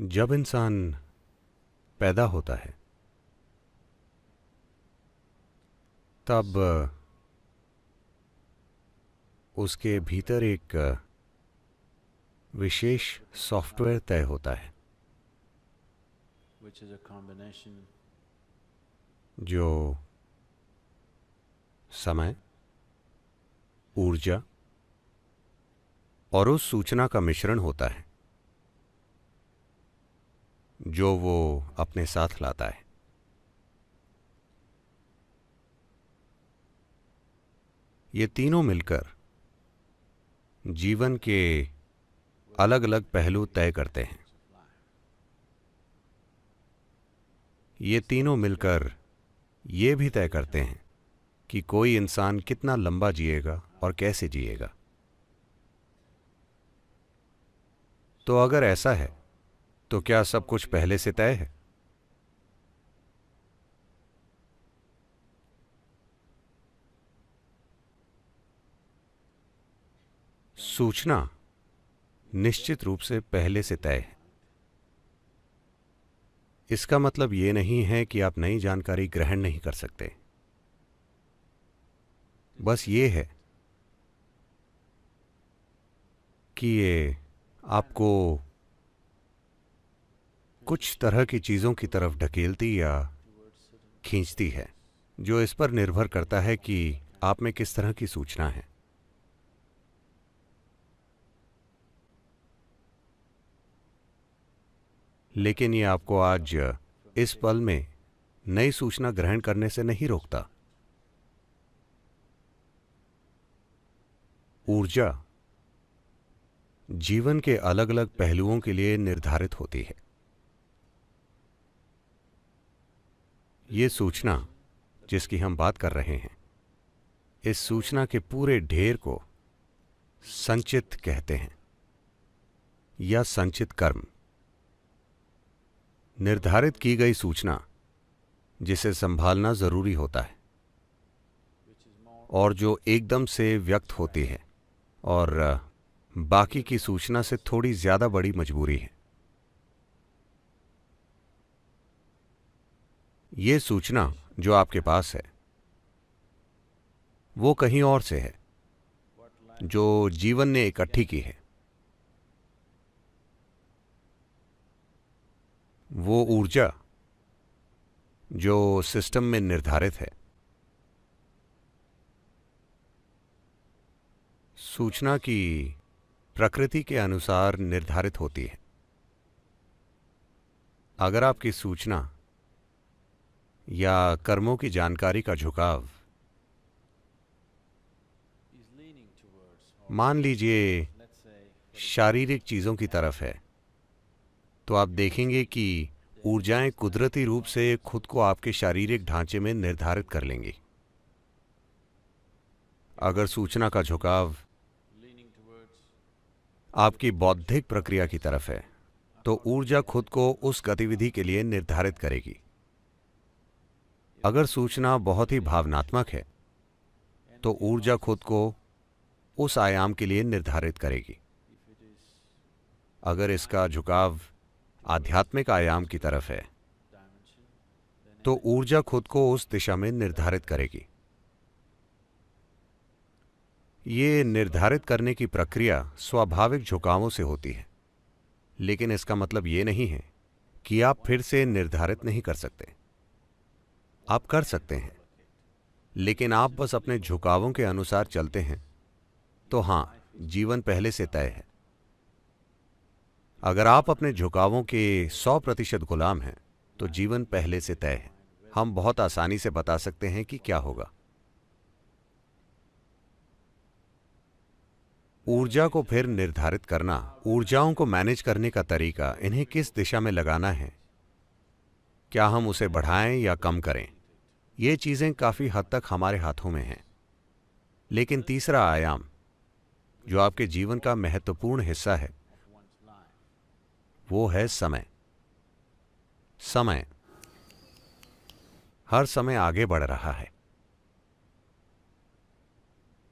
जब इंसान पैदा होता है तब उसके भीतर एक विशेष सॉफ्टवेयर तय होता है which is a combination जो समय, ऊर्जा और उस सूचना का मिश्रण होता है जो वो अपने साथ लाता है। ये तीनों मिलकर जीवन के अलग अलग पहलू तय करते हैं। ये तीनों मिलकर ये भी तय करते हैं कि कोई इंसान कितना लंबा जिएगा और कैसे जिएगा। तो अगर ऐसा है तो क्या सब कुछ पहले से तय है? सूचना निश्चित रूप से पहले से तय है। इसका मतलब ये नहीं है कि आप नई जानकारी ग्रहण नहीं कर सकते। बस ये है कि ये आपको कुछ तरह की चीजों की तरफ ढकेलती या खींचती है, जो इस पर निर्भर करता है कि आप में किस तरह की सूचना है। लेकिन ये आपको आज इस पल में नई सूचना ग्रहण करने से नहीं रोकता। ऊर्जा जीवन के अलग अलग पहलुओं के लिए निर्धारित होती है। ये सूचना जिसकी हम बात कर रहे हैं, इस सूचना के पूरे ढेर को संचित कहते हैं या संचित कर्म। निर्धारित की गई सूचना जिसे संभालना जरूरी होता है और जो एकदम से व्यक्त होती है और बाकी की सूचना से थोड़ी ज्यादा बड़ी मजबूरी है। ये सूचना जो आपके पास है वो कहीं और से है, जो जीवन ने इकट्ठी की है। वो ऊर्जा जो सिस्टम में निर्धारित है। सूचना की प्रकृति के अनुसार निर्धारित होती है। अगर आपकी सूचना या कर्मों की जानकारी का झुकाव मान लीजिए शारीरिक चीजों की तरफ है, तो आप देखेंगे कि ऊर्जाएं कुदरती रूप से खुद को आपके शारीरिक ढांचे में निर्धारित कर लेंगी। अगर सूचना का झुकाव आपकी बौद्धिक प्रक्रिया की तरफ है, तो ऊर्जा खुद को उस गतिविधि के लिए निर्धारित करेगी। अगर सूचना बहुत ही भावनात्मक है, तो ऊर्जा खुद को उस आयाम के लिए निर्धारित करेगी। अगर इसका झुकाव आध्यात्मिक आयाम की तरफ है, तो ऊर्जा खुद को उस दिशा में निर्धारित करेगी। ये निर्धारित करने की प्रक्रिया स्वाभाविक झुकावों से होती है, लेकिन इसका मतलब ये नहीं है कि आप फिर से निर्धारित नहीं कर सकते। आप कर सकते हैं, लेकिन आप बस अपने झुकावों के अनुसार चलते हैं। तो हां, जीवन पहले से तय है। अगर आप अपने झुकावों के 100% गुलाम हैं, तो जीवन पहले से तय है। हम बहुत आसानी से बता सकते हैं कि क्या होगा। ऊर्जा को फिर निर्धारित करना, ऊर्जाओं को मैनेज करने का तरीका, इन्हें किस दिशा में लगाना है, क्या हम उसे बढ़ाएं या कम करें, ये चीजें काफी हद तक हमारे हाथों में हैं। लेकिन तीसरा आयाम जो आपके जीवन का महत्वपूर्ण हिस्सा है, वो है समय। समय हर समय आगे बढ़ रहा है।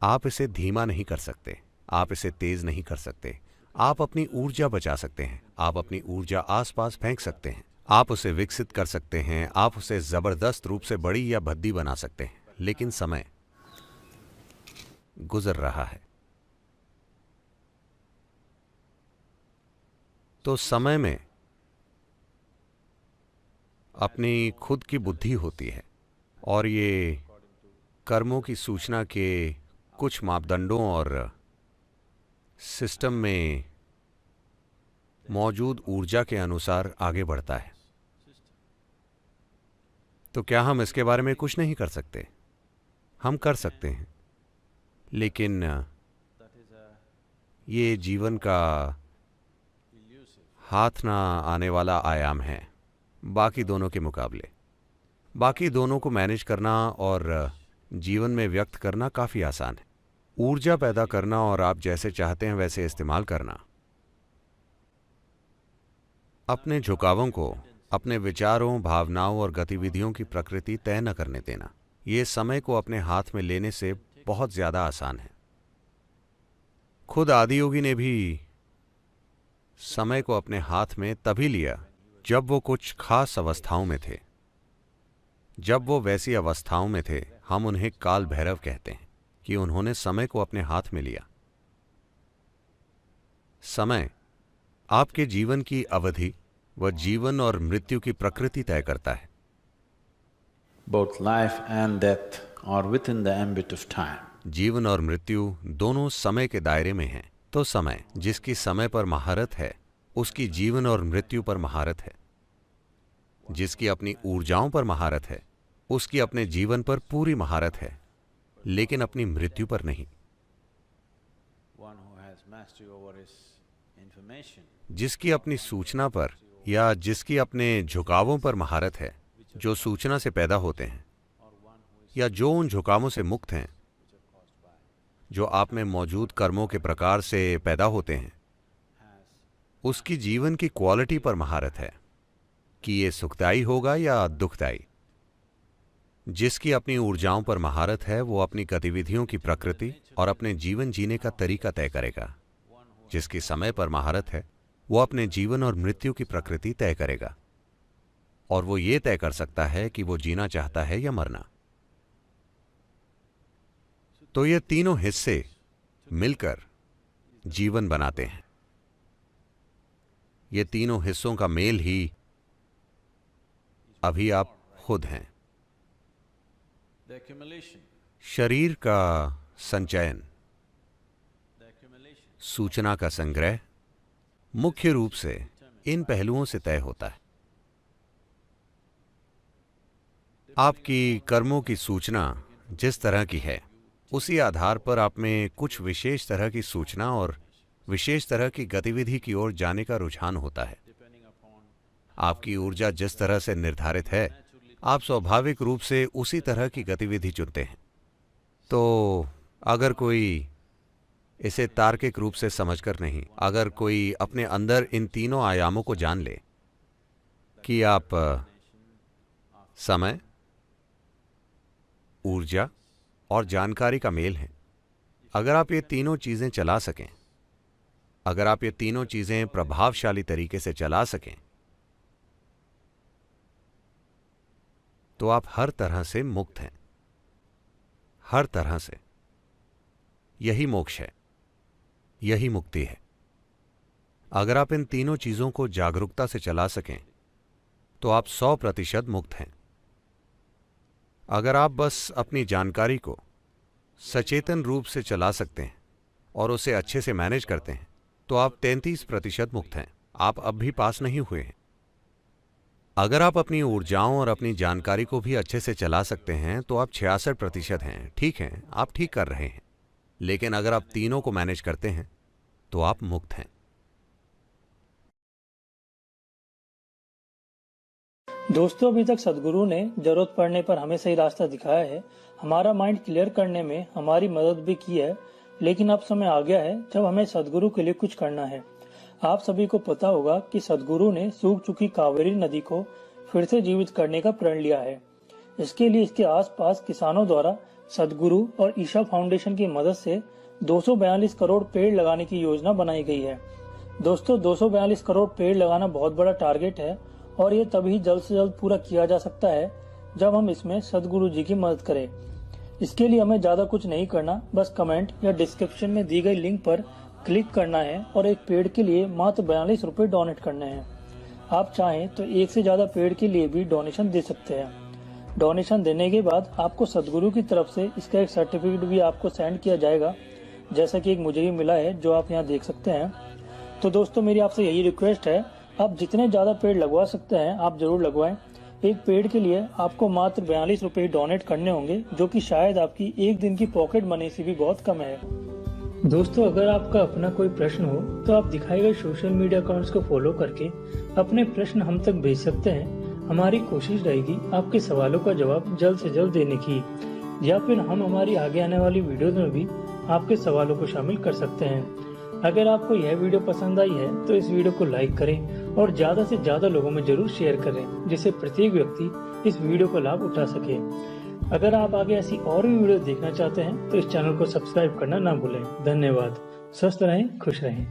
आप इसे धीमा नहीं कर सकते, आप इसे तेज नहीं कर सकते, आप अपनी ऊर्जा बचा सकते हैं, आप अपनी ऊर्जा आसपास फेंक सकते हैं, आप उसे विकसित कर सकते हैं, आप उसे जबरदस्त रूप से बड़ी या भद्दी बना सकते हैं, लेकिन समय गुजर रहा है। तो समय में अपनी खुद की बुद्धि होती है और ये कर्मों की सूचना के कुछ मापदंडों और सिस्टम में मौजूद ऊर्जा के अनुसार आगे बढ़ता है। तो क्या हम इसके बारे में कुछ नहीं कर सकते? हम कर सकते हैं, लेकिन ये जीवन का हाथ ना आने वाला आयाम है बाकी दोनों के मुकाबले। बाकी दोनों को मैनेज करना और जीवन में व्यक्त करना काफी आसान है। ऊर्जा पैदा करना और आप जैसे चाहते हैं वैसे इस्तेमाल करना, अपने झुकावों को अपने विचारों, भावनाओं और गतिविधियों की प्रकृति तय न करने देना, ये समय को अपने हाथ में लेने से बहुत ज्यादा आसान है। खुद आदियोगी ने भी समय को अपने हाथ में तभी लिया जब वो कुछ खास अवस्थाओं में थे। जब वो वैसी अवस्थाओं में थे, हम उन्हें काल भैरव कहते हैं कि उन्होंने समय को अपने हाथ में लिया। समय आपके जीवन की अवधि व जीवन और मृत्यु की प्रकृति तय करता है। Both life and death are within the ambit of time. जीवन और मृत्यु दोनों समय के दायरे में हैं। तो समय, जिसकी समय पर महारत है, उसकी जीवन और मृत्यु पर महारत है। जिसकी अपनी ऊर्जाओं पर महारत है, उसकी अपने जीवन पर पूरी महारत है, लेकिन अपनी मृत्यु पर नहीं। One who has mastery over his information, जिसकी अपनी सूचना पर या जिसकी अपने झुकावों पर महारत है, जो सूचना से पैदा होते हैं, या जो उन झुकावों से मुक्त हैं जो आप में मौजूद कर्मों के प्रकार से पैदा होते हैं, उसकी जीवन की क्वालिटी पर महारत है कि ये सुखदायी होगा या दुखदायी। जिसकी अपनी ऊर्जाओं पर महारत है, वो अपनी गतिविधियों की प्रकृति और अपने जीवन जीने का तरीका तय करेगा। जिसकी समय पर महारत है, वो अपने जीवन और मृत्यु की प्रकृति तय करेगा, और वो ये तय कर सकता है कि वो जीना चाहता है या मरना। तो ये तीनों हिस्से मिलकर जीवन बनाते हैं। ये तीनों हिस्सों का मेल ही अभी आप खुद हैं। the accumulation, शरीर का संचयन, the accumulation, सूचना का संग्रह मुख्य रूप से इन पहलुओं से तय होता है। आपकी कर्मों की सूचना जिस तरह की है, उसी आधार पर आप में कुछ विशेष तरह की सूचना और विशेष तरह की गतिविधि की ओर जाने का रुझान होता है। depending upon आपकी ऊर्जा जिस तरह से निर्धारित है, आप स्वाभाविक रूप से उसी तरह की गतिविधि चुनते हैं। तो अगर कोई इसे तार्किक रूप से समझकर नहीं, अगर कोई अपने अंदर इन तीनों आयामों को जान ले कि आप समय, ऊर्जा और जानकारी का मेल हैं, अगर आप ये तीनों चीजें चला सकें, अगर आप ये तीनों चीजें प्रभावशाली तरीके से चला सकें, तो आप हर तरह से मुक्त हैं, हर तरह से। यही मोक्ष है, यही मुक्ति है। अगर आप इन तीनों चीजों को जागरूकता से चला सकें, तो आप 100% मुक्त हैं। अगर आप बस अपनी जानकारी को सचेतन रूप से चला सकते हैं और उसे अच्छे से मैनेज करते हैं, तो आप 33% मुक्त हैं। आप अब भी पास नहीं हुए हैं। अगर आप अपनी ऊर्जाओं और अपनी जानकारी को भी अच्छे से चला सकते हैं, तो आप 66% हैं। ठीक है, आप ठीक कर रहे हैं। लेकिन अगर आप तीनों को मैनेज करते हैं, तो आप मुक्त हैं। दोस्तों, अभी तक सदगुरु ने जरूरत पड़ने पर हमें सही रास्ता दिखाया है, हमारा माइंड क्लियर करने में हमारी मदद भी की है। लेकिन अब समय आ गया है जब हमें सदगुरु के लिए कुछ करना है। आप सभी को पता होगा कि सदगुरु ने सूख चुकी कावेरी नदी को फिर से जीवित करने का प्रण लिया है। इसके लिए इसके आसपास किसानों द्वारा सदगुरु और ईशा फाउंडेशन की मदद से 242 करोड़ पेड़ लगाने की योजना बनाई गई है। दोस्तों 242 करोड़ पेड़ लगाना बहुत बड़ा टारगेट है और ये तभी जल्द से जल्द पूरा किया जा सकता है जब हम इसमें सदगुरु जी की मदद करें। इसके लिए हमें ज्यादा कुछ नहीं करना, बस कमेंट या डिस्क्रिप्शन में दी गई लिंक पर क्लिक करना है और एक पेड़ के लिए मात्र 42 रुपए डोनेट करने हैं। आप चाहें तो एक से ज्यादा पेड़ के लिए भी डोनेशन दे सकते हैं। डोनेशन देने के बाद आपको सदगुरु की तरफ से इसका एक सर्टिफिकेट भी आपको सेंड किया जाएगा, जैसा कि एक मुझे भी मिला है जो आप यहाँ देख सकते हैं। तो दोस्तों मेरी आपसे यही रिक्वेस्ट है, आप जितने ज्यादा पेड़ लगवा सकते हैं आप जरूर लगवाएं। एक पेड़ के लिए आपको मात्र 42 रुपए डोनेट करने होंगे, जो कि शायद आपकी एक दिन की पॉकेट मनी से भी बहुत कम है। दोस्तों अगर आपका अपना कोई प्रश्न हो तो आप दिखाए गए सोशल मीडिया अकाउंट्स को फॉलो करके अपने प्रश्न हम तक भेज सकते हैं। हमारी कोशिश रहेगी आपके सवालों का जवाब जल्द से जल्द देने की, या फिर हम हमारी आगे आने वाली वीडियोज में भी आपके सवालों को शामिल कर सकते हैं। अगर आपको यह वीडियो पसंद आई है तो इस वीडियो को लाइक करें और ज्यादा से ज्यादा लोगों में जरूर शेयर करें, जिससे प्रत्येक व्यक्ति इस वीडियो का लाभ उठा सके। अगर आप आगे ऐसी और भी वीडियो देखना चाहते हैं तो इस चैनल को सब्सक्राइब करना ना भूलें। धन्यवाद। स्वस्थ रहें, खुश रहें।